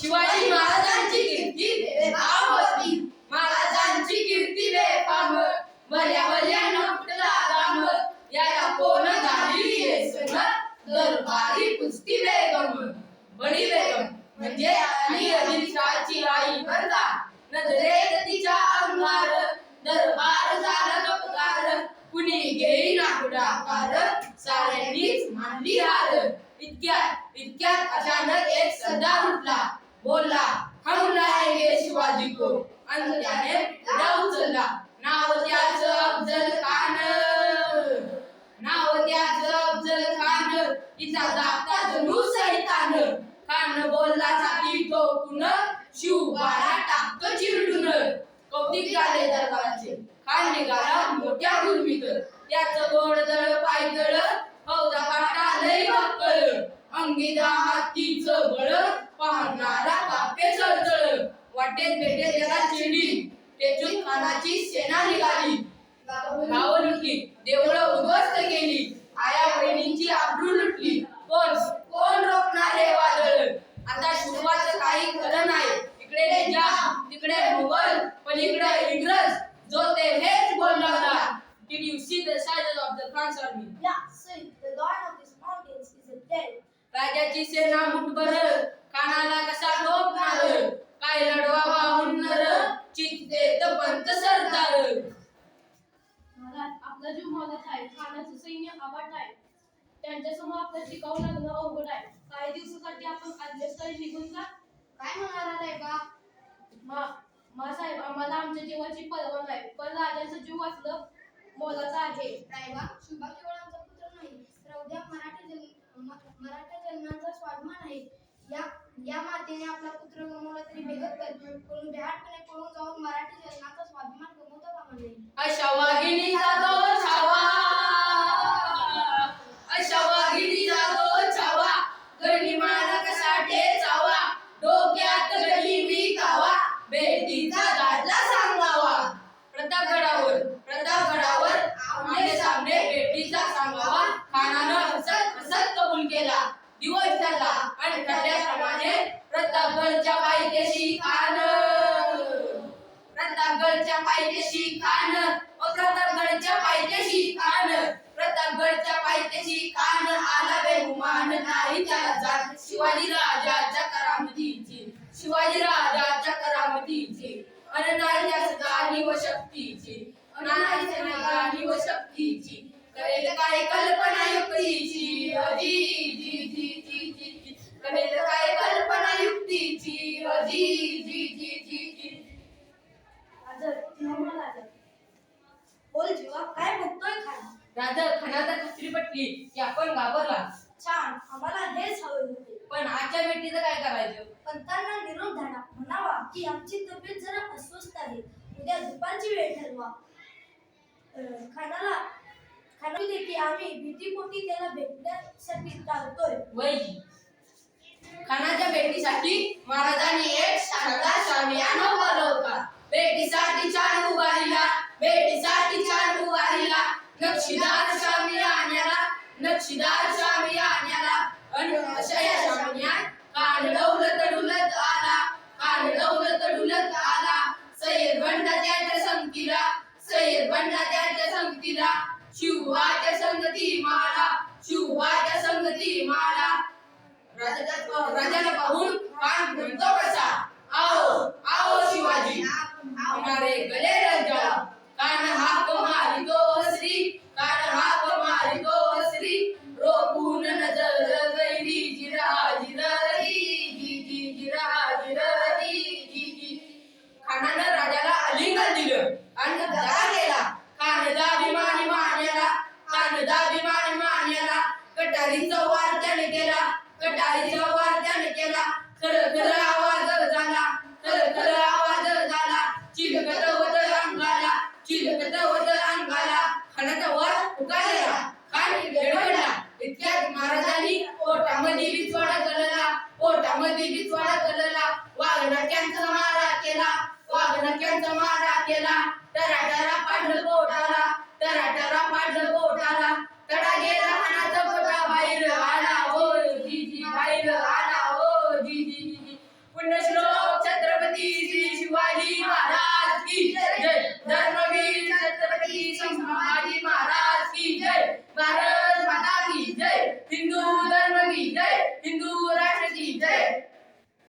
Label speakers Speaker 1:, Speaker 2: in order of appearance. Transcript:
Speaker 1: शिवाजी महाराजांची कीर्ती बेफाम होती, महाराजांची कीर्ती बेफाम, भल्या भल्यानं फुटला घाम, याला कोण झाली येसन, दरबारी कुस्ती बेगम. बडी बेगम म्हणजे अली आदिलशाहची आई बर का. नजरेत तिच्या अंगार दरबार झाला गपकार, कुणी घेईना पुढाकार, साऱ्यांनीच मानली हार. इतक्यात अचानक एक सरदार उठला, बोलला, हम लाएंगे शिवाजी को. आणि त्याने विडा उचलला. नाव त्याचं अफजल खान, नाव त्याचं अफजल खान, तिचा धाकटा जणू सैतान. खान बोलला छाती ठोकून, शिवबाला टाकतो चिरडून. कौतिक झाले दरबाराचे. खान निघाला मोठ्या गुरमीत, त्याचं गोडदळ पायदळ, फौजा काटा लई बक्कळ, अंगी हातीचं बळ, पाहणारा कापे चळचळ. वाटेत भेटे त्याला चिरडी, तेजून खानाची सेना निघाली. गाव लुटली, देवळं उद्ध्वस्त केली, आया बहिणींची आबरू लुटली. कोण रोखणार हे वादळ. आता शिवाचं काही खरं नाही. इकडे निजाम, तिकडे मुघल, पलीकडे इंग्रज, जो ते हेच बोलला होता. Did you see the sizes of the Khan's army?
Speaker 2: Yeah, see, the lord of these mountains is a dead.
Speaker 1: राजाची सेना मुठभर, खानाला कसा डोबणार, काय लढवावा हुन्नर, चित्तेत पंत सरदार.
Speaker 3: महाराज, आपला जीव मोलाचा आहे, खानाचं सैन्य अफाट आहे, त्यांच्यासमोर आपलं टिकावं लागणं अवघड आहे. काही दिवसासाठी आपण आदलेस्थळी निघून जा.
Speaker 2: काय म्हणाला नाही बा?
Speaker 3: साहेब, आम्हाला आमच्या जीवाची पर्वा नाही, पण राजाचं जीव वाचलं मोलाचा आहे.
Speaker 2: रायबा, शिवबा केवळ आमचा पुत्र नाही, तर उद्या मराठा जन्माचा स्वाभिमान आहे. या मातेने आपला पुत्र गमावला तरी बेहत्तर, कोणी बेहाटपणे पळून जाऊन मराठी जन्माचा स्वाभिमान गमावता कामा नये.
Speaker 1: अशा वाघिणीचा तो छावा, अशा वाघिणीचा तो छावा, गनिमाला कसा ठेचावा, डोक्यात गली विकावा, बेटीचा दाटला सांगावा. प्रतापगडावर आमने सामने बेटीचा सांगावा. खानानं हसत कबूल केला. दिवस झाला आणि ठरल्याप्रमाणे प्रतापगडच्या पायथ्याशी खान, प्रतापगडच्या पायथ्याशी खान, प्रतापगडच्या पायथ्याशी खान, प्रतापगडच्या पायथ्याशी खान आला बेगुमान, नाही त्याला जात शिवाजी राजाच्या करामतीची, शिवाजी राजाच्या करामतीची. अननाई गाणी व शक्तीची, अननाई गाणी व शक्तीची, करेल काय कल्पना युक्तीची, अजी जी जी जी जी, करेल काय कल्पना युक्तीची, अजी जी जी जी जी.
Speaker 2: बोल जीवा, काय बघतोय खान?
Speaker 1: राजा खानाचा कुत्री पटली की आपण घाबरला.
Speaker 2: छान, आम्हाला हेच हवे होते.
Speaker 1: पण आजच्या बेटीचं काय करायचं?
Speaker 2: पंतांना निरोप धाडा, म्हणावा की आमची तब्येत जरा अस्वस्थ आहे, उद्या दुपारची वेळ ठरवा. खानाला की आम्ही भीतीपोटी त्याला भेटण्यासाठी टाळतोय.
Speaker 1: वैजी खानाच्या भेटीसाठी महाराजांनी एक शानदार शामियाना उभारला होता. भेटीसाठी छान उभारीला, भेटीसाठी छान उभारीला, नक्षीदार शामियान्याला, नक्षीदार शामियान्याला. आणि अशा या शामियान कान डौलत आला, कान डौलत आला. सय्यद बंडा त्याच्या संगतीला, सय्यद बंडा त्याच्या संगतीला, शिवबाच्या संगती माला, शिवबाच्या संगती माला. राजाला पाहून कान म्हणतो कसा, आओ आओ शिवाजी. हमारे गले लग जाओ. कान हाक मारितो श्री, कान हाक मारितो श्री, रोखून नजर गैरी, जिरा जिररी जी जी, जिरा जिररी जी जी. खानानं राजाला आलिंगन दिलं आणि दरा गेला. कानदा विमानी मान्याला, कानदा विमानी मान्याला, कटारीचा वार त्याने केला, कटारीचा वार त्याने केला. खर आवाज झाला, खर आवाज झाला, चिलकत होत अंगाला, चिलकत होत अंगाला. खानाचा वार पुकारला, खान गडबडला. इतक्यात महाराजांनी पोटामध्ये बिचवाडा कलला, पोटामध्ये बिचवाडा कलला. वाघनक्यांचा मारा केला, वाघनक्यांचा मारा केला. टराटरा पाडलं पोटाला, टराटरा पाडलं पोटाला. तडा गेला खानाचा पोटा बाहेर आला, ओ जी जी बाहेर आला, ओ जी जी जी. पुन्हा संभाजी महाराज